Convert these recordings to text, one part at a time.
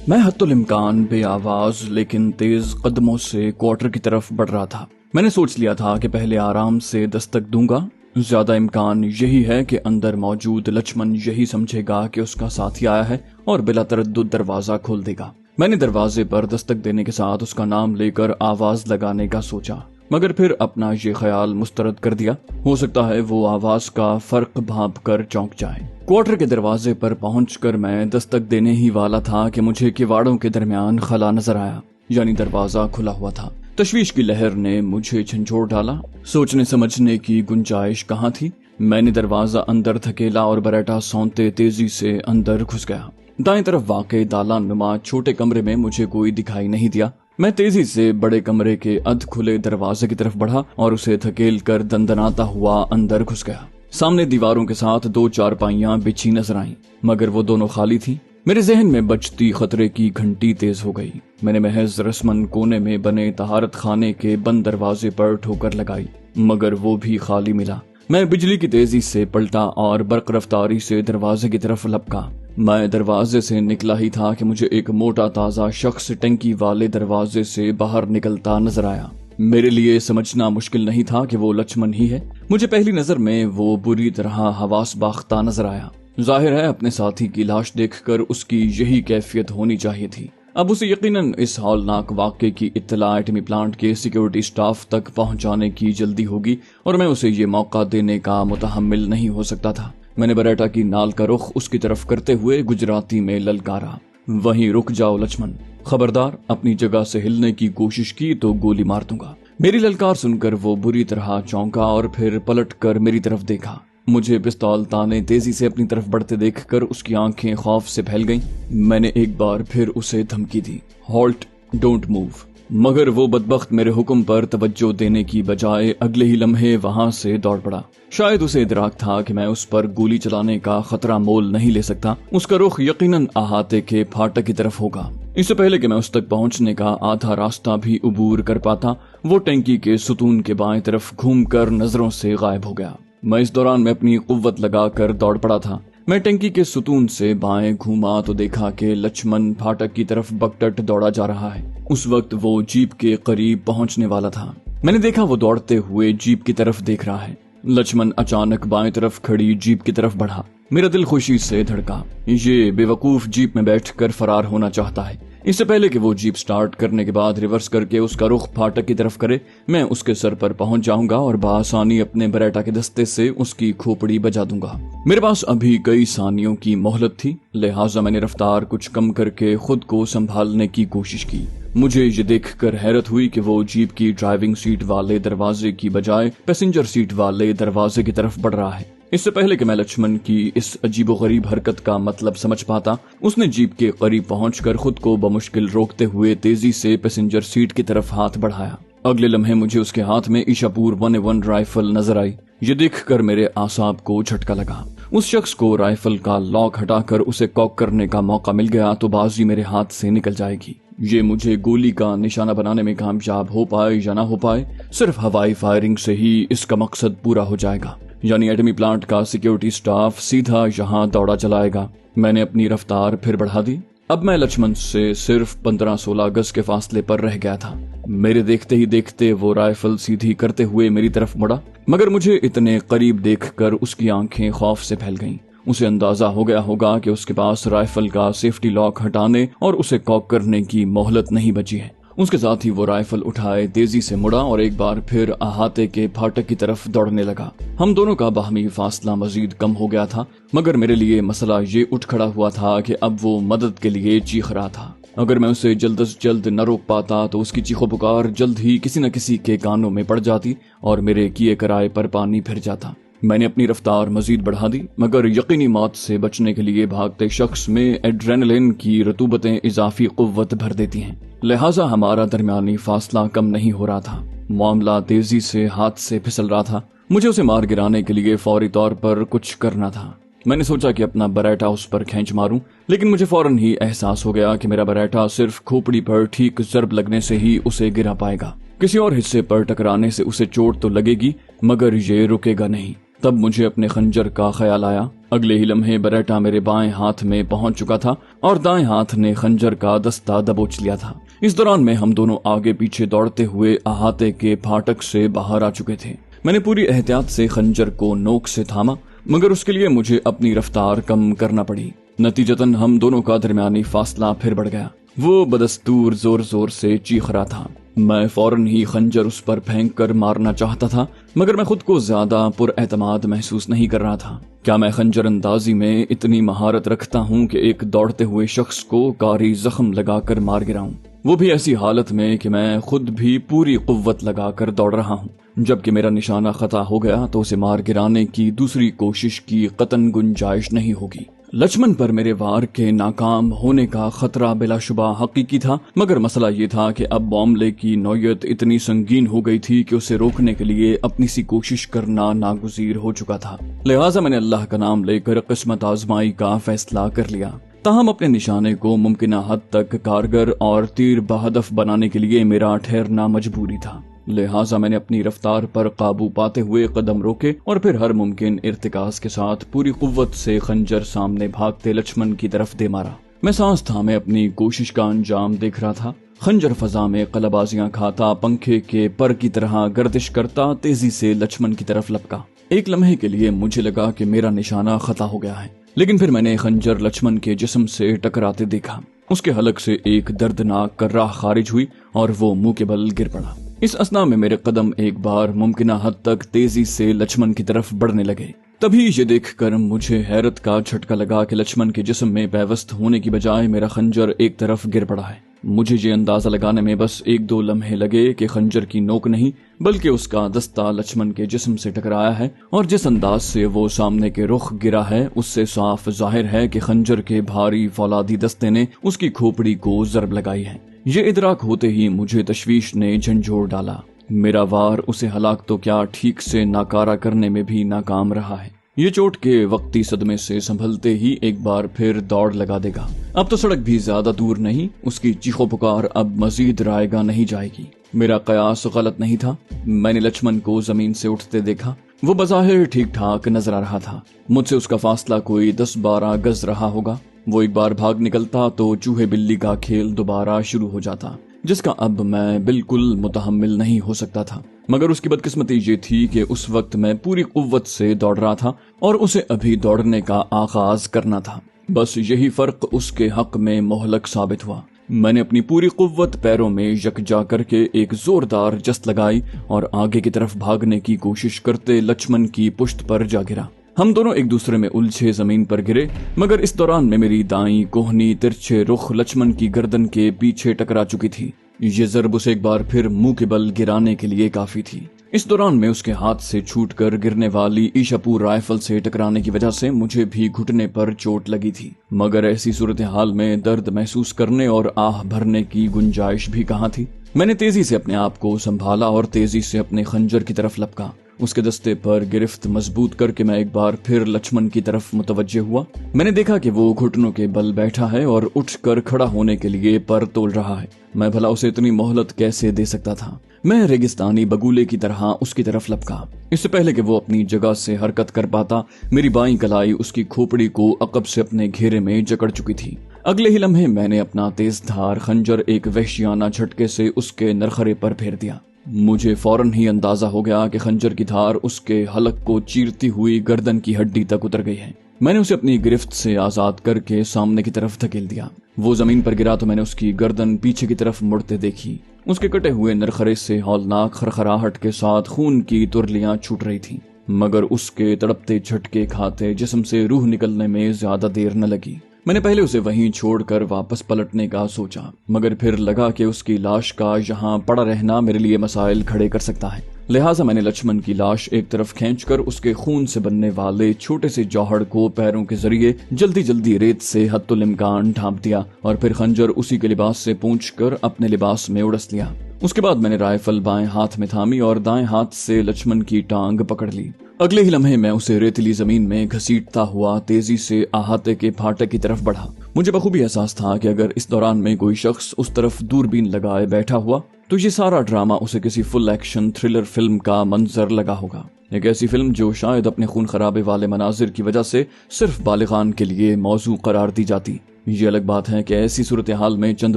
मैं हत्तुल इम्कान बे आवाज लेकिन तेज कदमों से क्वार्टर की तरफ बढ़ रहा था। मैंने सोच लिया था कि पहले आराम से दस्तक दूंगा। ज्यादा इम्कान यही है कि अंदर मौजूद लक्ष्मण यही समझेगा कि उसका साथी आया है और बिला तरद्दुद दरवाजा खोल देगा। मैंने दरवाजे पर दस्तक देने के साथ उसका नाम लेकर आवाज लगाने का सोचा, मगर फिर अपना ये ख्याल मुस्तरद कर दिया। हो सकता है वो आवाज का फर्क भांप कर चौंक जाए। क्वार्टर के दरवाजे पर पहुंचकर मैं दस्तक देने ही वाला था कि मुझे किवाड़ों के दरमियान खला नजर आया, यानी दरवाजा खुला हुआ था। तशवीश की लहर ने मुझे झंझोड़ डाला। सोचने समझने की गुंजाइश कहाँ थी। मैंने दरवाजा अंदर धकेला और बरेटा सौंते तेजी से अंदर घुस गया। दाएं तरफ वाक़े दालान नुमा छोटे कमरे में मुझे कोई दिखाई नहीं दिया। मैं तेजी से बड़े कमरे के अध खुले दरवाजे की तरफ बढ़ा और उसे धकेल कर दंदनाता हुआ अंदर घुस गया। सामने दीवारों के साथ 2 चारपाइयां बिछी नजर आईं, मगर वो दोनों खाली थी। मेरे जहन में बजती खतरे की घंटी तेज हो गई। मैंने महज रस्मन कोने में बने तहारत खाने के बंद दरवाजे पर ठोकर लगाई, मगर वो भी खाली मिला। मैं बिजली की तेजी से पलटा और बर्क रफ्तारी से दरवाजे की तरफ लपका। मैं दरवाजे से निकला ही था कि मुझे एक मोटा ताजा शख्स टंकी वाले दरवाजे से बाहर निकलता नजर आया। मेरे लिए समझना मुश्किल नहीं था कि वो लक्ष्मण ही है। मुझे पहली नजर में वो बुरी तरह हवास बाख्ता नजर आया। जाहिर है अपने साथी की लाश देखकर उसकी यही कैफियत होनी चाहिए थी। अब उसे यकीनन इस हौलनाक वाक़े की इत्तला एटमी प्लांट के सिक्योरिटी स्टाफ तक पहुंचाने की जल्दी होगी और मैं उसे ये मौका देने का मुतहम्मिल नहीं हो सकता था। मैंने बरेटा की नाल का रुख उसकी तरफ करते हुए गुजराती में ललकारा, वहीं रुक जाओ लक्ष्मण, खबरदार अपनी जगह से हिलने की कोशिश की तो गोली मार दूंगा। मेरी ललकार सुनकर वो बुरी तरह चौंका और फिर पलट कर मेरी तरफ देखा। मुझे पिस्तौल ताने तेजी से अपनी तरफ बढ़ते देखकर उसकी आंखें खौफ से फैल गईं। मैंने एक बार फिर उसे धमकी दी, हॉल्ट, डोंट मूव, मगर वो बदबख्त मेरे हुक्म पर तवज्जो देने की बजाय अगले ही लम्हे वहां से दौड़ पड़ा। शायद उसे इदराक था कि मैं उस पर गोली चलाने का खतरा मोल नहीं ले सकता। उसका रुख यकीनन अहाते के फाटक की तरफ होगा। इससे पहले कि मैं उस तक पहुंचने का आधा रास्ता भी उबूर कर पाता, वो टंकी के सुतून के बाएं तरफ घूमकर नजरों से गायब हो गया। मैं इस दौरान में अपनी कुव्वत लगाकर दौड़ पड़ा था। मैं टंकी के सुतून से बाएं घूमा तो देखा कि लक्ष्मण फाटक की तरफ बकटट दौड़ा जा रहा है। उस वक्त वो जीप के करीब पहुंचने वाला था। मैंने देखा वो दौड़ते हुए जीप की तरफ देख रहा है। लक्ष्मण अचानक बाएं तरफ खड़ी जीप की तरफ बढ़ा। मेरा दिल खुशी से धड़का। ये बेवकूफ जीप में बैठकर फरार होना चाहता है। इससे पहले कि वो जीप स्टार्ट करने के बाद रिवर्स करके उसका रुख फाटक की तरफ करे, मैं उसके सर पर पहुंच जाऊंगा और बआसानी अपने बरेटा के दस्ते से उसकी खोपड़ी बजा दूंगा। मेरे पास अभी कई सानियों की मोहलत थी, लिहाजा मैंने रफ्तार कुछ कम करके खुद को संभालने की कोशिश की। मुझे ये देखकर हैरत हुई कि वो जीप की ड्राइविंग सीट वाले दरवाजे की बजाय पैसेंजर सीट वाले दरवाजे की तरफ बढ़ रहा है। इससे पहले कि मैं लक्ष्मण की इस अजीबोगरीब हरकत का मतलब समझ पाता, उसने जीप के करीब पहुंचकर खुद को बमुश्किल रोकते हुए तेजी से पैसेंजर सीट की तरफ हाथ बढ़ाया। अगले लम्हे मुझे उसके हाथ में ईशापुर 1A1 राइफल नजर आई। ये देखकर मेरे आसाब को झटका लगा। उस शख्स को राइफल का लॉक हटाकर उसे कॉक करने का मौका मिल गया तो बाजी मेरे हाथ से निकल जाएगी। ये मुझे गोली का निशाना बनाने में कामयाब हो पाए या ना हो पाए, सिर्फ हवाई फायरिंग से ही इसका मकसद पूरा हो जाएगा, यानी एटमी प्लांट का सिक्योरिटी स्टाफ सीधा यहाँ दौड़ा चलाएगा। मैंने अपनी रफ्तार फिर बढ़ा दी। अब मैं लक्ष्मण से सिर्फ 15-16 गज के फासले पर रह गया था। मेरे देखते ही देखते वो राइफल सीधी करते हुए मेरी तरफ मुड़ा, मगर मुझे इतने करीब देखकर उसकी आंखें खौफ से फैल गईं। उसे अंदाजा हो गया होगा कि उसके पास राइफल का सेफ्टी लॉक हटाने और उसे कॉक करने की मोहलत नहीं बची है। उसके साथ ही वो राइफल उठाए तेजी से मुड़ा और एक बार फिर अहाते के फाटक की तरफ दौड़ने लगा। हम दोनों का बाहमी फासला मजीद कम हो गया था, मगर मेरे लिए मसला ये उठ खड़ा हुआ था कि अब वो मदद के लिए चीख रहा था। अगर मैं उसे जल्द से जल्द न रोक पाता तो उसकी चीखो पुकार जल्द ही किसी न किसी के कानों में पड़ जाती और मेरे किए कराए पर पानी फिर जाता। मैंने अपनी रफ्तार मजीद बढ़ा दी, मगर यकीनी मौत से बचने के लिए भागते शख्स में एड्रेनलिन की रतूबतें इजाफी कुव्वत भर देती हैं, लिहाजा हमारा दरमियानी फासला कम नहीं हो रहा था। मामला तेजी से हाथ से फिसल रहा था। मुझे उसे मार गिराने के लिए फौरी तौर पर कुछ करना था। मैंने सोचा कि अपना बरेटा उस पर खींच मारूं, लेकिन मुझे फौरन ही एहसास हो गया कि मेरा बरेटा सिर्फ खोपड़ी पर ठीक जर्ब लगने से ही उसे गिरा पाएगा। किसी और हिस्से पर टकराने से उसे चोट तो लगेगी, मगर ये रुकेगा नहीं। तब मुझे अपने खंजर का ख्याल आया। अगले ही लम्हे बरेटा मेरे बाएं हाथ में पहुंच चुका था और दाएं हाथ ने खंजर का दस्ता दबोच लिया था। इस दौरान में हम दोनों आगे पीछे दौड़ते हुए अहाते के फाटक से बाहर आ चुके थे। मैंने पूरी एहतियात से खंजर को नोक से थामा, मगर उसके लिए मुझे अपनी रफ्तार कम करना पड़ी। नतीजतन हम दोनों का दरमियानी फासला फिर बढ़ गया। वो बदस्तूर जोर जोर से चीख रहा था। मैं फौरन ही खंजर उस पर फेंक कर मारना चाहता था, मगर मैं खुद को ज्यादा पुरएतमाद महसूस नहीं कर रहा था। क्या मैं खंजर अंदाजी में इतनी महारत रखता हूँ कि एक दौड़ते हुए शख्स को कारी जख्म लगाकर मार गिराऊं, वो भी ऐसी हालत में कि मैं खुद भी पूरी कुव्वत लगाकर दौड़ रहा हूँ। जबकि मेरा निशाना खता हो गया तो उसे मार गिराने की दूसरी कोशिश की कतन गुंजाइश नहीं होगी। लक्ष्मण पर मेरे वार के नाकाम होने का खतरा बिलाशुबा हकीकी था, मगर मसला ये था कि अब मामले की नौयत इतनी संगीन हो गई थी कि उसे रोकने के लिए अपनी सी कोशिश करना नागुज़ीर हो चुका था। लिहाजा मैंने अल्लाह का नाम लेकर किस्मत आजमाई का फैसला कर लिया। ताहम अपने निशाने को मुमकिन हद तक कारगर और तीर बहदफ बनाने के लिए मेरा ठहरना मजबूरी था। लिहाजा मैंने अपनी रफ्तार पर काबू पाते हुए कदम रोके और फिर हर मुमकिन इर्तिकाज के साथ पूरी कुव्वत से खंजर सामने भागते लक्ष्मण की तरफ दे मारा। मैं सांस थामे अपनी कोशिश का अंजाम देख रहा था। खंजर फजा में कलबाजियां खाता पंखे के पर की तरह गर्दिश करता तेजी से लक्ष्मण की तरफ लपका। एक लम्हे के लिए मुझे लगा कि मेरा निशाना खता हो गया है, लेकिन फिर मैंने खंजर लक्ष्मण के जिस्म से टकराते देखा। उसके हलक से एक दर्दनाक कर्राह खारिज हुई और वो मुंह के बल गिर पड़ा। इस असना में मेरे कदम एक बार मुमकिना हद तक तेजी से लक्ष्मण की तरफ बढ़ने लगे। तभी ये देखकर मुझे हैरत का झटका लगा कि लक्ष्मण के जिस्म में पैवस्त होने की बजाय मेरा खंजर एक तरफ गिर पड़ा है। मुझे ये अंदाजा लगाने में बस एक दो लम्हे लगे कि खंजर की नोक नहीं बल्कि उसका दस्ता लक्ष्मण के जिस्म से टकराया है, और जिस अंदाज से वो सामने के रुख गिरा है उससे साफ जाहिर है कि खंजर के भारी फौलादी दस्ते ने उसकी खोपड़ी को जरब लगाई है। ये इदराक होते ही मुझे तशवीश ने झंझोर डाला। मेरा वार उसे हलाक तो क्या ठीक से नाकारा करने में भी नाकाम रहा है। ये चोट के वक्ती सदमे से संभलते ही एक बार फिर दौड़ लगा देगा। अब तो सड़क भी ज्यादा दूर नहीं, उसकी चीखो पुकार अब मजीद रायगा नहीं जाएगी। मेरा कयास गलत नहीं था। मैंने लक्ष्मण को जमीन से उठते देखा। वो बज़ाहिर ठीक ठाक नजर आ रहा था। मुझसे उसका फासला कोई 10-12 गज रहा होगा। वो एक बार भाग निकलता तो चूहे बिल्ली का खेल दोबारा शुरू हो जाता, जिसका अब मैं बिल्कुल मुतहम्मिल नहीं हो सकता था। मगर उसकी बदकिस्मती ये थी कि उस वक्त मैं पूरी कुव्वत से दौड़ रहा था और उसे अभी दौड़ने का आगाज करना था। बस यही फर्क उसके हक में मोहलक साबित हुआ। मैंने अपनी पूरी कुव्वत पैरों में यकजा करके एक जोरदार जस्त लगाई और आगे की तरफ भागने की कोशिश करते लक्ष्मण की पुश्त पर जा गिरा। हम दोनों एक दूसरे में उलझे जमीन पर गिरे, मगर इस दौरान में मेरी दाईं कोहनी तिरछे रुख लक्ष्मण की गर्दन के पीछे टकरा चुकी थी। ये जरब उसे एक बार फिर मुंह के बल गिराने के लिए काफी थी। इस दौरान में उसके हाथ से छूटकर गिरने वाली ईशापुर राइफल से टकराने की वजह से मुझे भी घुटने पर चोट लगी थी, मगर ऐसी सूरत हाल में दर्द महसूस करने और आह भरने की गुंजाइश भी कहाँ थी। मैंने तेजी से अपने आप को संभाला और तेजी से अपने खंजर की तरफ लपका। उसके दस्ते पर गिरफ्त मजबूत करके मैं एक बार फिर लक्ष्मण की तरफ मुतवज्जे हुआ। मैंने देखा कि वो घुटनों के बल बैठा है और उठकर खड़ा होने के लिए पर तोल रहा है। मैं भला उसे इतनी मोहलत कैसे दे सकता था। मैं रेगिस्तानी बगुले की तरह उसकी तरफ लपका। इससे पहले कि वो अपनी जगह से हरकत कर पाता, मेरी बाईं कलाई उसकी खोपड़ी को अकब से अपने घेरे में जकड़ चुकी थी। अगले ही लम्हे मैंने अपना तेज धार खंजर एक वहशियाना झटके से उसके नरखरे पर फेर दिया। मुझे फौरन ही अंदाजा हो गया कि खंजर की धार उसके हलक को चीरती हुई गर्दन की हड्डी तक उतर गई है। मैंने उसे अपनी गिरफ्त से आजाद करके सामने की तरफ धकेल दिया। वो जमीन पर गिरा तो मैंने उसकी गर्दन पीछे की तरफ मुड़ते देखी। उसके कटे हुए नरखरे से हौलनाक खरखराहट के साथ खून की तुरलियां छूट रही थीं, मगर उसके तड़पते झटके खाते जिस्म से रूह निकलने में ज्यादा देर न लगी। मैंने पहले उसे वहीं छोड़कर वापस पलटने का सोचा, मगर फिर लगा कि उसकी लाश का यहाँ पड़ा रहना मेरे लिए मसाइल खड़े कर सकता है। लिहाजा मैंने लक्ष्मण की लाश एक तरफ खींचकर उसके खून से बनने वाले छोटे से जौहड़ को पैरों के जरिए जल्दी जल्दी रेत से हत्तुल इम्कान ढांप दिया और फिर खंजर उसी के लिबास से पूंछकर अपने लिबास में उड़स लिया। उसके बाद मैंने राइफल बाएं हाथ में थामी और दाएं हाथ से लक्ष्मण की टांग पकड़ ली। अगले ही लम्हे मैं उसे रेतीली जमीन में घसीटता हुआ तेजी से अहाते के फाटक की तरफ बढ़ा। मुझे बखूबी एहसास था कि अगर इस दौरान में कोई शख्स उस तरफ दूरबीन लगाए बैठा हुआ तो ये सारा ड्रामा उसे किसी फुल एक्शन थ्रिलर फिल्म का मंजर लगा होगा। ایک ایسی فلم جو شاید اپنے خون خرابے والے مناظر کی وجہ سے صرف بالغان کے لیے موضوع قرار دی جاتی۔ یہ الگ بات ہے کہ ایسی صورتحال میں چند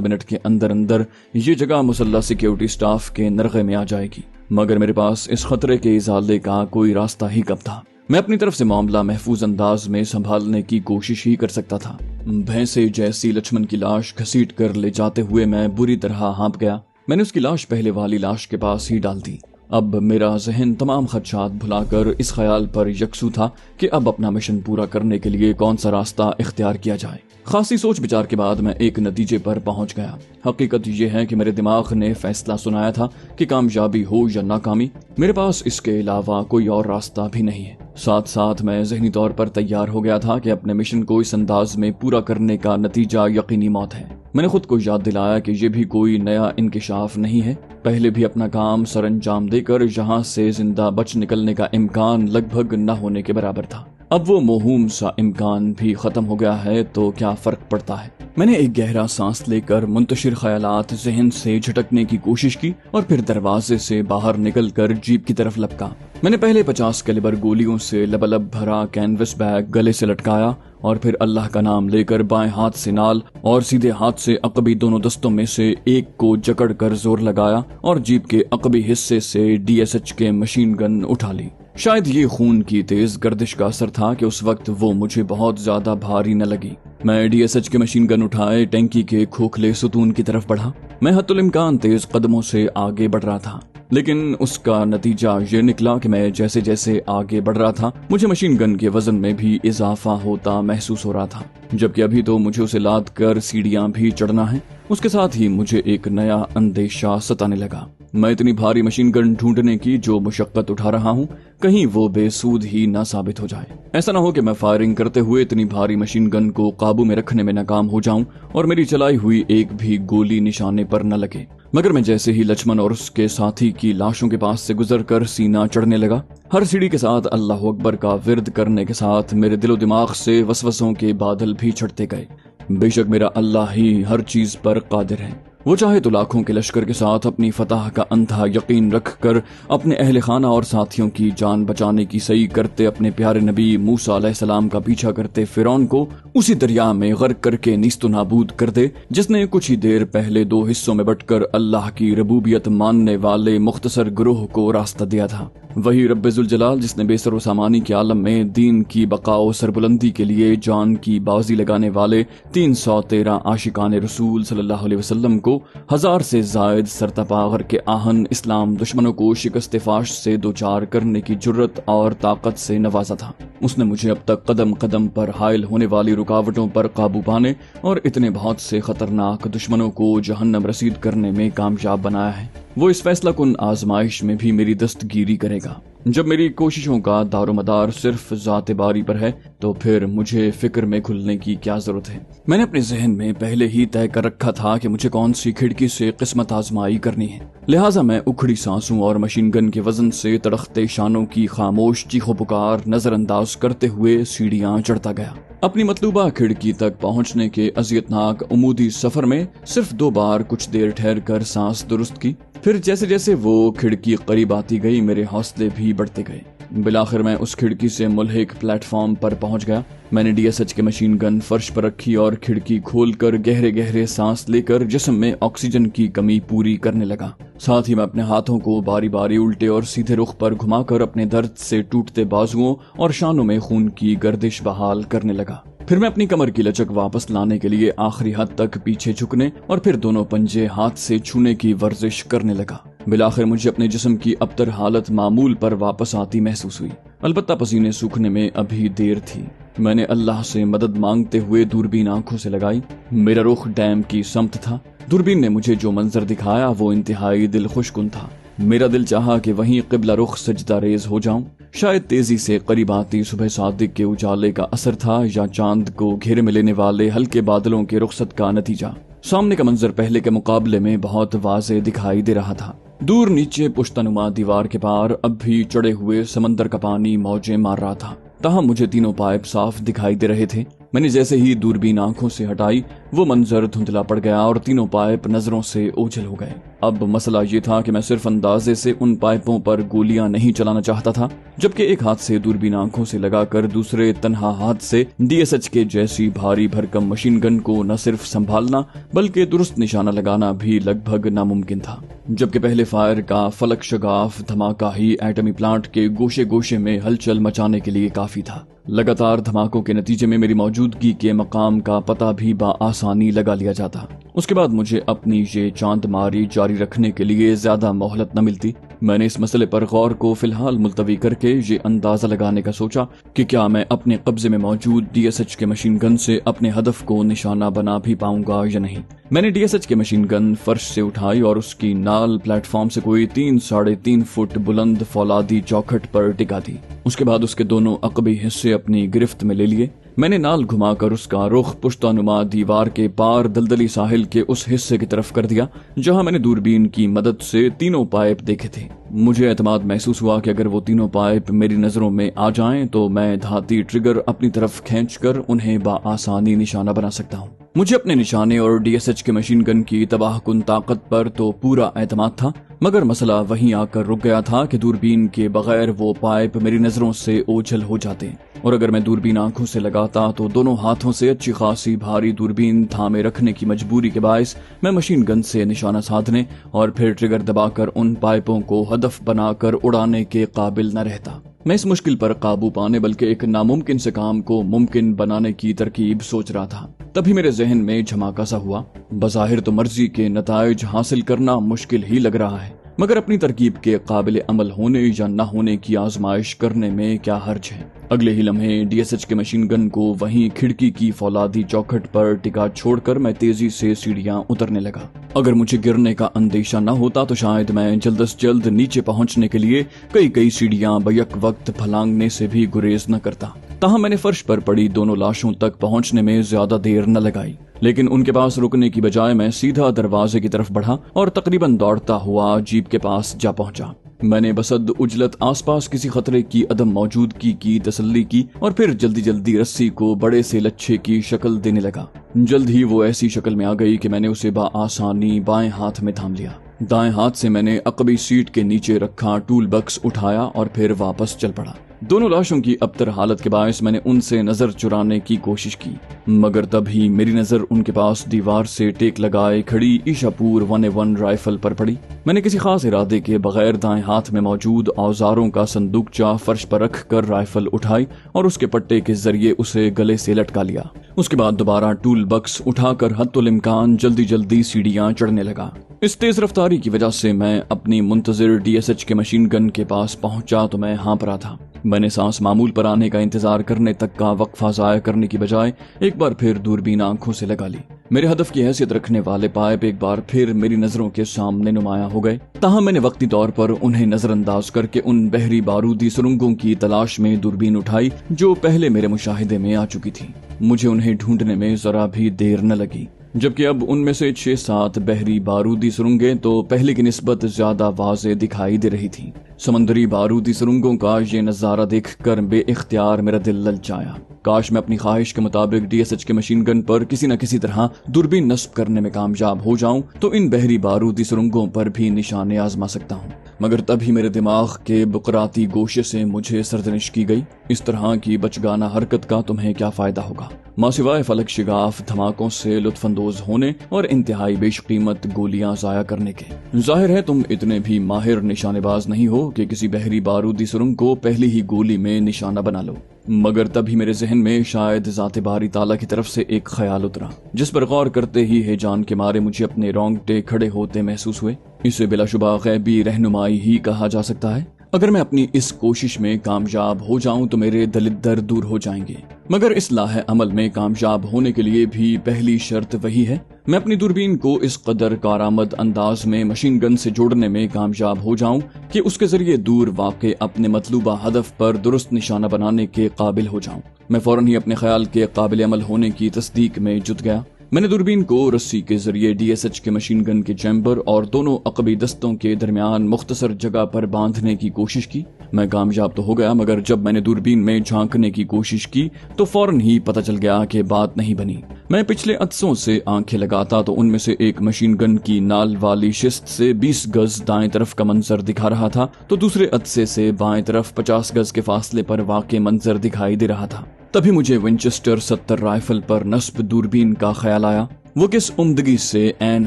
منٹ کے اندر اندر یہ جگہ مسلح سیکیورٹی سٹاف کے نرغے میں آ جائے گی، مگر میرے پاس اس خطرے کے ازالے کا کوئی راستہ ہی کب تھا۔ میں اپنی طرف سے معاملہ محفوظ انداز میں سنبھالنے کی کوشش ہی کر سکتا تھا۔ بھینسے جیسی لچمن کی لاش گھسیٹ کر لے جاتے ہوئے میں بری طرح ہانپ گیا۔ میں نے اس کی لاش پہلے والی لاش کے پاس ہی ڈال دی۔ اب میرا ذہن تمام خدشات بھلا کر اس خیال پر یکسو تھا کہ اب اپنا مشن پورا کرنے کے لیے کون سا راستہ اختیار کیا جائے۔ خاصی سوچ بچار کے بعد میں ایک نتیجے پر پہنچ گیا۔ حقیقت یہ ہے کہ میرے دماغ نے فیصلہ سنایا تھا کہ کامیابی ہو یا ناکامی، میرے پاس اس کے علاوہ کوئی اور راستہ بھی نہیں ہے۔ ساتھ ساتھ میں ذہنی طور پر تیار ہو گیا تھا کہ اپنے مشن کو اس انداز میں پورا کرنے کا نتیجہ یقینی موت ہے۔ میں نے خود کو یاد دلایا کہ یہ بھی کوئی نیا انکشاف نہیں ہے۔ پہلے بھی اپنا کام سر انجام دے کر یہاں سے زندہ بچ نکلنے کا امکان لگ بھگ نہ ہونے کے برابر تھا۔ اب وہ موہوم سا امکان بھی ختم ہو گیا ہے تو کیا فرق پڑتا ہے؟ میں نے ایک گہرا سانس لے کر منتشر خیالات ذہن سے جھٹکنے کی کوشش کی اور پھر دروازے سے باہر نکل کر جیپ کی طرف لپکا۔ میں نے پہلے 50 کیلیبر گولیوں سے لبلب بھرا کینوس بیگ گلے سے لٹکایا اور پھر اللہ کا نام لے کر بائیں ہاتھ سے نال اور سیدھے ہاتھ سے عقبی دونوں دستوں میں سے ایک کو جکڑ کر زور لگایا اور جیپ کے عقبی حصے سے DSH کے مشین گن اٹھا لی۔ شاید یہ خون کی تیز گردش کا اثر تھا کہ اس وقت وہ مجھے بہت زیادہ بھاری نہ لگی۔ میں DSH کے مشین گن اٹھائے ٹینکی کے کھوکھلے ستون کی طرف بڑھا۔ میں حتی الامکان تیز قدموں سے آگے بڑھ رہا تھا، لیکن اس کا نتیجہ یہ نکلا کہ میں جیسے جیسے آگے بڑھ رہا تھا مجھے مشین گن کے وزن میں بھی اضافہ ہوتا محسوس ہو رہا تھا، جبکہ ابھی تو مجھے اسے لاد کر سیڑھیاں بھی چڑھنا ہے۔ اس کے ساتھ ہی مجھے ایک نیا اندیشہ ستانے لگا۔ میں اتنی بھاری مشین گن ڈھونڈنے کی جو مشقت اٹھا رہا ہوں کہیں وہ بے سود ہی نہ ثابت ہو جائے۔ ایسا نہ ہو کہ میں فائرنگ کرتے ہوئے اتنی بھاری مشین گن کو قابو میں رکھنے میں ناکام ہو جاؤں اور میری چلائی ہوئی ایک بھی گولی نشانے پر نہ لگے۔ مگر میں جیسے ہی لچمن اور اس کے ساتھی کی لاشوں کے پاس سے گزر کر سینہ چڑھنے لگا، ہر سیڑھی کے ساتھ اللہ اکبر کا ورد کرنے کے ساتھ میرے دل و دماغ سے وسوسوں کے بادل بھی چھٹتے گئے۔ بے شک میرا اللہ ہی ہر چیز پر قادر ہے۔ وہ چاہے تو لاکھوں کے لشکر کے ساتھ اپنی فتح کا انتہا یقین رکھ کر اپنے اہل خانہ اور ساتھیوں کی جان بچانے کی سعی کرتے اپنے پیارے نبی موسیٰ علیہ السلام کا پیچھا کرتے فرعون کو اسی دریا میں غرق کر کے نیست و نابود کر دے جس نے کچھ ہی دیر پہلے 2 حصوں میں بٹ کر اللہ کی ربوبیت ماننے والے مختصر گروہ کو راستہ دیا تھا۔ وہی رب ذوالجلال جس نے بے سر و سامانی کے عالم میں دین کی بقا و سربلندی کے لیے جان کی بازی لگانے والے 313 عاشقان رسول صلی اللہ علیہ وسلم کو 1000 سے زائد سرتپاغر کے آہن اسلام دشمنوں کو شکست فاش سے دوچار کرنے کی جرت اور طاقت سے نوازا تھا، اس نے مجھے اب تک قدم قدم پر حائل ہونے والی رکاوٹوں پر قابو پانے اور اتنے بہت سے خطرناک دشمنوں کو جہنم رسید کرنے میں کامیاب بنایا ہے۔ وہ اس فیصلہ کن آزمائش میں بھی میری دستگیری کرے گا۔ جب میری کوششوں کا دار و مدار صرف ذات باری پر ہے تو پھر مجھے فکر میں کھلنے کی کیا ضرورت ہے؟ میں نے اپنے ذہن میں پہلے ہی طے کر رکھا تھا کہ مجھے کون سی کھڑکی سے قسمت آزمائی کرنی ہے، لہٰذا میں اکھڑی سانسوں اور مشین گن کے وزن سے تڑختے شانوں کی خاموش چیخ و پکار نظر انداز کرتے ہوئے سیڑھیاں چڑھتا گیا۔ اپنی مطلوبہ کھڑکی تک پہنچنے کے اذیتناک عمودی سفر میں صرف 2 بار کچھ دیر ٹھہر کر سانس درست کی، پھر جیسے جیسے وہ کھڑکی قریب آتی گئی میرے حوصلے بھی بڑھتے گئے۔ بالآخر میں اس کھڑکی سے ملحق پلیٹ فارم پر پہنچ گیا۔ میں نے DSH کے مشین گن فرش پر رکھی اور کھڑکی کھول کر گہرے گہرے سانس لے کر جسم میں آکسیجن کی کمی پوری کرنے لگا۔ ساتھ ہی میں اپنے ہاتھوں کو باری باری الٹے اور سیدھے رخ پر گھما کر اپنے درد سے ٹوٹتے بازوؤں اور شانوں میں خون کی گردش بحال کرنے لگا۔ پھر میں اپنی کمر کی لچک واپس لانے کے لیے آخری حد تک پیچھے جھکنے اور پھر دونوں پنجے ہاتھ سے چھونے کی ورزش کرنے لگا۔ بالآخر مجھے اپنے جسم کی ابتر حالت معمول پر واپس آتی محسوس ہوئی، البتہ پسینے سوکھنے میں ابھی دیر تھی۔ میں نے اللہ سے مدد مانگتے ہوئے دوربین آنکھوں سے لگائی۔ میرا رخ ڈیم کی سمت تھا۔ دوربین نے مجھے جو منظر دکھایا وہ انتہائی دل خوش کن تھا۔ میرا دل چاہا کہ وہیں قبلہ رخ سجدہ ریز ہو جاؤں۔ شاید تیزی سے قریب آتی صبح صادق کے اجالے کا اثر تھا یا چاند کو گھیرے میں لینے والے ہلکے بادلوں کے رخصت کا نتیجہ۔ سامنے کا منظر پہلے کے مقابلے میں بہت واضح دکھائی دے رہا تھا۔ دور نیچے پشتنما دیوار کے پار اب بھی چڑھے ہوئے سمندر کا پانی موجیں مار رہا تھا، تاہم مجھے تینوں پائپ صاف دکھائی دے رہے تھے۔ میں نے جیسے ہی دوربین آنکھوں سے ہٹائی وہ منظر دھندلا پڑ گیا اور تینوں پائپ نظروں سے اوجھل ہو گئے۔ اب مسئلہ یہ تھا کہ میں صرف اندازے سے ان پائپوں پر گولیاں نہیں چلانا چاہتا تھا، جبکہ ایک ہاتھ سے دوربین آنکھوں سے لگا کر دوسرے تنہا ہاتھ سے DSH کے جیسی بھاری بھرکم مشین گن کو نہ صرف سنبھالنا بلکہ درست نشانہ لگانا بھی لگ بھگ ناممکن تھا۔ جبکہ پہلے فائر کا فلک شگاف دھماکہ ہی ایٹمی پلانٹ کے گوشے گوشے میں ہلچل مچانے کے لیے کافی تھا۔ لگاتار دھماکوں کے نتیجے میں میری موجودگی کے مقام کا پتہ بھی بآسانی لگا لیا جاتا۔ اس کے بعد مجھے اپنی یہ چاند ماری جاری رکھنے کے لیے زیادہ مہلت نہ ملتی۔ میں نے اس مسئلے پر غور کو فی الحال ملتوی کر کے یہ اندازہ لگانے کا سوچا کہ کیا میں اپنے قبضے میں موجود DSH کے مشین گن سے اپنے ہدف کو نشانہ بنا بھی پاؤں گا یا نہیں۔ میں نے DSH کے مشین گن فرش سے اٹھائی اور اس کی نال پلیٹ فارم سے کوئی 3-3.5 فٹ بلند فولادی چوکھٹ پر ٹکا دی۔ اس کے بعد اس کے دونوں عقبی حصے اپنی گرفت میں لے لیے۔ میں نے نال گھما کر اس کا رخ پشتہ نما دیوار کے پار دلدلی ساحل کے اس حصے کی طرف کر دیا جہاں میں نے دوربین کی مدد سے تینوں پائپ دیکھے تھے۔ مجھے اعتماد محسوس ہوا کہ اگر وہ تینوں پائپ میری نظروں میں آ جائیں تو میں دھاتی ٹریگر اپنی طرف کھینچ کر انہیں بآسانی نشانہ بنا سکتا ہوں۔ مجھے اپنے نشانے اور DSH کے مشین گن کی تباہ کن طاقت پر تو پورا اعتماد تھا، مگر مسئلہ وہیں آ کر رک گیا تھا کہ دوربین کے بغیر وہ پائپ میری نظروں سے اوجھل ہو جاتے، اور اگر میں دوربین آنکھوں سے لگاتا تو دونوں ہاتھوں سے اچھی خاصی بھاری دوربین تھامے رکھنے کی مجبوری کے باعث میں مشین گن سے نشانہ سادھنے اور پھر ٹریگر دبا کر ان پائپوں کو ہدف بنا کر اڑانے کے قابل نہ رہتا۔ میں اس مشکل پر قابو پانے بلکہ ایک ناممکن سے کام کو ممکن بنانے کی ترکیب سوچ رہا تھا۔ تبھی میرے ذہن میں جھماکا سا ہوا۔ بظاہر تو مرضی کے نتائج حاصل کرنا مشکل ہی لگ رہا ہے، مگر اپنی ترکیب کے قابل عمل ہونے یا نہ ہونے کی آزمائش کرنے میں کیا حرج ہے۔ اگلے ہی لمحے DSH کے مشین گن کو وہیں کھڑکی کی فولادی چوکھٹ پر ٹکا چھوڑ کر میں تیزی سے سیڑھیاں اترنے لگا۔ اگر مجھے گرنے کا اندیشہ نہ ہوتا تو شاید میں جلد از جلد نیچے پہنچنے کے لیے کئی سیڑھیاں بیک وقت پھلانگنے سے بھی گریز نہ کرتا۔ تاہم میں نے فرش پر پڑی دونوں لاشوں تک پہنچنے میں زیادہ دیر نہ لگائی، لیکن ان کے پاس رکنے کی بجائے میں سیدھا دروازے کی طرف بڑھا اور تقریباً دوڑتا ہوا جیپ کے پاس جا پہنچا۔ میں نے بصد عجلت آس پاس کسی خطرے کی عدم موجودگی کی تسلی کی اور پھر جلدی رسی کو بڑے سے لچھے کی شکل دینے لگا۔ جلد ہی وہ ایسی شکل میں آ گئی کہ میں نے اسے بآسانی بائیں ہاتھ میں تھام لیا۔ دائیں ہاتھ سے میں نے عقبی سیٹ کے نیچے رکھا ٹول بکس اٹھایا اور پھر واپس چل پڑا۔ دونوں لاشوں کی ابتر حالت کے باعث میں نے ان سے نظر چرانے کی کوشش کی، مگر تب ہی میری نظر ان کے پاس دیوار سے ٹیک لگائے کھڑی ایشاپور 1A1 رائفل پر پڑی۔ میں نے کسی خاص ارادے کے بغیر دائیں ہاتھ میں موجود اوزاروں کا صندوقچہ فرش پر رکھ کر رائفل اٹھائی اور اس کے پٹے کے ذریعے اسے گلے سے لٹکا لیا۔ اس کے بعد دوبارہ ٹول بکس اٹھا کر حتی الامکان جلدی سیڑھیاں چڑھنے لگا۔ اس تیز رفتاری کی وجہ سے میں اپنی منتظر DSH کے مشین گن کے پاس پہنچا تو میں ہانپ رہا تھا۔ میں نے سانس معمول پر آنے کا انتظار کرنے تک کا وقفہ ضائع کرنے کی بجائے ایک بار پھر دوربین آنکھوں سے لگا لی۔ میرے ہدف کی حیثیت رکھنے والے پائپ ایک بار پھر میری نظروں کے سامنے نمایاں ہو گئے، تاہم میں نے وقتی طور پر انہیں نظر انداز کر کے ان بحری بارودی سرنگوں کی تلاش میں دوربین اٹھائی جو پہلے میرے مشاہدے میں آ چکی تھی۔ مجھے انہیں ڈھونڈنے میں ذرا بھی دیر نہ لگی، جبکہ اب ان میں سے 6-7 بحری بارودی سرنگیں تو پہلے کی نسبت زیادہ واضح دکھائی دے رہی تھیں۔ سمندری بارودی سرنگوں کا یہ نظارہ دیکھ کر بے اختیار میرا دل للچایا۔ کاش میں اپنی خواہش کے مطابق DSH کے مشین گن پر کسی نہ کسی طرح دوربین نصب کرنے میں کامیاب ہو جاؤں تو ان بحری بارودی سرنگوں پر بھی نشانے آزما سکتا ہوں، مگر تبھی میرے دماغ کے بقراتی گوشے سے مجھے سرزنش کی گئی، اس طرح کی بچگانہ حرکت کا تمہیں کیا فائدہ ہوگا، ماں سوائے فلک شگاف دھماکوں سے لطف اندوز ہونے اور انتہائی بیش قیمت گولیاں ضائع کرنے کے۔ ظاہر ہے تم اتنے بھی ماہر نشانے باز نہیں ہو کہ کسی بحری بارودی سرنگ کو پہلی ہی گولی میں نشانہ بنا لو، مگر تبھی میرے ذہن میں شاید ذات باری تعالیٰ کی طرف سے ایک خیال اترا جس پر غور کرتے ہی ہیجان کے مارے مجھے اپنے رونگٹے کھڑے ہوتے محسوس ہوئے۔ اسے بلا شبہ غیبی رہنمائی ہی کہا جا سکتا ہے۔ اگر میں اپنی اس کوشش میں کامیاب ہو جاؤں تو میرے دلدر دور ہو جائیں گے، مگر اصلاح عمل میں کامیاب ہونے کے لیے بھی پہلی شرط وہی ہے میں اپنی دوربین کو اس قدر کارآمد انداز میں مشین گن سے جوڑنے میں کامیاب ہو جاؤں کہ اس کے ذریعے دور واقع اپنے مطلوبہ ہدف پر درست نشانہ بنانے کے قابل ہو جاؤں۔ میں فوراً ہی اپنے خیال کے قابل عمل ہونے کی تصدیق میں جت گیا۔ میں نے دوربین کو رسی کے ذریعے DSH کے مشین گن کے چیمبر اور دونوں عقبی دستوں کے درمیان مختصر جگہ پر باندھنے کی کوشش کی मैं कामयाब तो हो गया, मगर जब मैंने दूरबीन में झांकने की कोशिश की तो फौरन ही पता चल गया कि बात नहीं बनी। मैं पिछले अदसों से आंखें लगाता तो उनमें से एक मशीन गन की नाल वाली शिस्त से 20 गज दाएं तरफ का मंजर दिखा रहा था, तो दूसरे अदसे से बाएं तरफ 50 गज के फासले पर वाक़ई मंजर दिखाई दे रहा था। तभी मुझे विंचेस्टर 70 राइफल पर नस्ब दूरबीन का ख्याल आया। वो किस उम्दगी से ऐन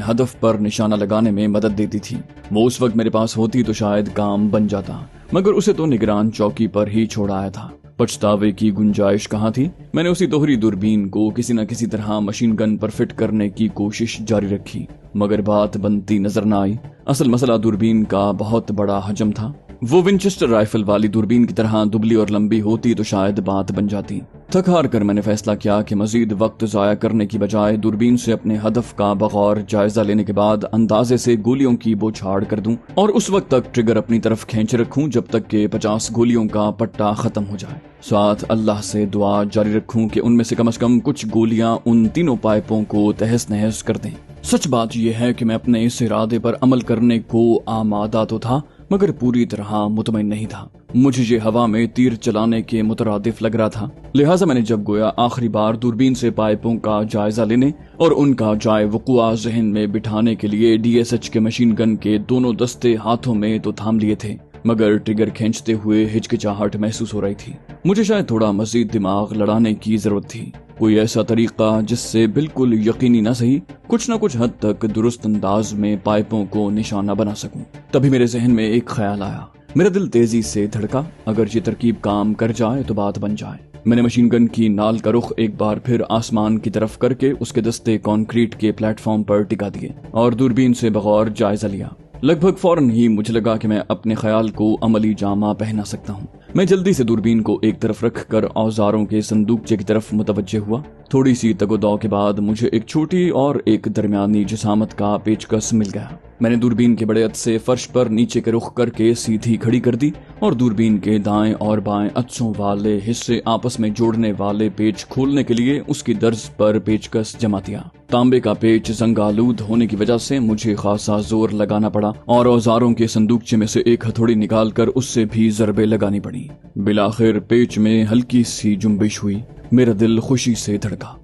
हदफ पर निशाना लगाने में मदद देती थी। वो उस वक्त मेरे पास होती तो शायद काम बन जाता, मगर उसे तो निगरान चौकी पर ही छोड़ आया था। पछतावे की गुंजाइश कहाँ थी। मैंने उसी दोहरी दूरबीन को किसी न किसी तरह मशीन गन पर फिट करने की कोशिश जारी रखी, मगर बात बनती नजर न आई। असल मसला दूरबीन का बहुत बड़ा हजम था। वो विंचेस्टर राइफल वाली दूरबीन की तरह दुबली और लंबी होती तो शायद बात बन जाती। थक हार कर मैंने फैसला किया कि मजीद वक्त जाया करने की बजाय दूरबीन से अपने हदफ का बगौर जायजा लेने के बाद अंदाजे से गोलियों की बौछार कर दूं और उस वक्त तक ट्रिगर अपनी तरफ खींच रखूं जब तक कि 50 गोलियों का पट्टा खत्म हो जाए। साथ अल्लाह से दुआ जारी रखूं कि उनमें से कम कुछ गोलियां उन तीनों पाइपों को तहस नहस कर दें। सच बात यह है कि मैं अपने इस इरादे पर अमल करने को आमादा तो था, मगर पूरी तरह मुतमईन नहीं था। मुझे ये हवा में तीर चलाने के मुतरादिफ लग रहा था। लिहाजा मैंने जब गोया आखिरी बार दूरबीन से पाइपों का जायजा लेने और उनका जाए वक़ुआ ज़हन में बिठाने के लिए DSH के मशीन गन के दोनों दस्ते हाथों में तो थाम लिए थे, मगर ट्रिगर खींचते हुए हिचकिचाहट महसूस हो रही थी। मुझे शायद थोड़ा मजीद दिमाग लड़ाने की जरूरत थी, कोई ऐसा तरीका जिससे बिल्कुल यकीनी न सही कुछ न कुछ हद तक दुरुस्त अंदाज में पाइपों को निशाना बना सकूं। तभी मेरे जहन में एक ख्याल आया। मेरा दिल तेजी से धड़का। अगर ये तरकीब काम कर जाए तो बात बन जाए। मैंने मशीन गन की नाल का रुख एक बार फिर आसमान की तरफ करके उसके दस्ते कंक्रीट के प्लेटफॉर्म पर टिका दिए और दूरबीन से बगौर जायजा लिया। लगभग फौरन ही मुझे लगा कि मैं अपने ख्याल को अमली जामा पहना सकता हूँ। मैं जल्दी से दूरबीन को एक तरफ रखकर औजारों के संदूकचे की तरफ मुतवज्जे हुआ। थोड़ी सी तगोदौ के बाद मुझे एक छोटी और एक दरमियानी जिसामत का पेचकस मिल गया। मैंने दूरबीन के बड़े अदसे फर्श पर नीचे के रुख करके सीधी खड़ी कर दी और दूरबीन के दाएं और बाएं अदसों वाले हिस्से आपस में जोड़ने वाले पेच खोलने के लिए उसकी दर्ज पर पेचकस जमा दिया। तांबे का पेच जंगालूद होने की वजह से मुझे खासा जोर लगाना पड़ा और औजारों के संदूकचे में से एक हथौड़ी निकालकर उससे भी जरबे लगानी पड़ी। बिलाखिर पेच में हल्की सी जुम्बिश हुई। मेरा दिल खुशी से धड़का।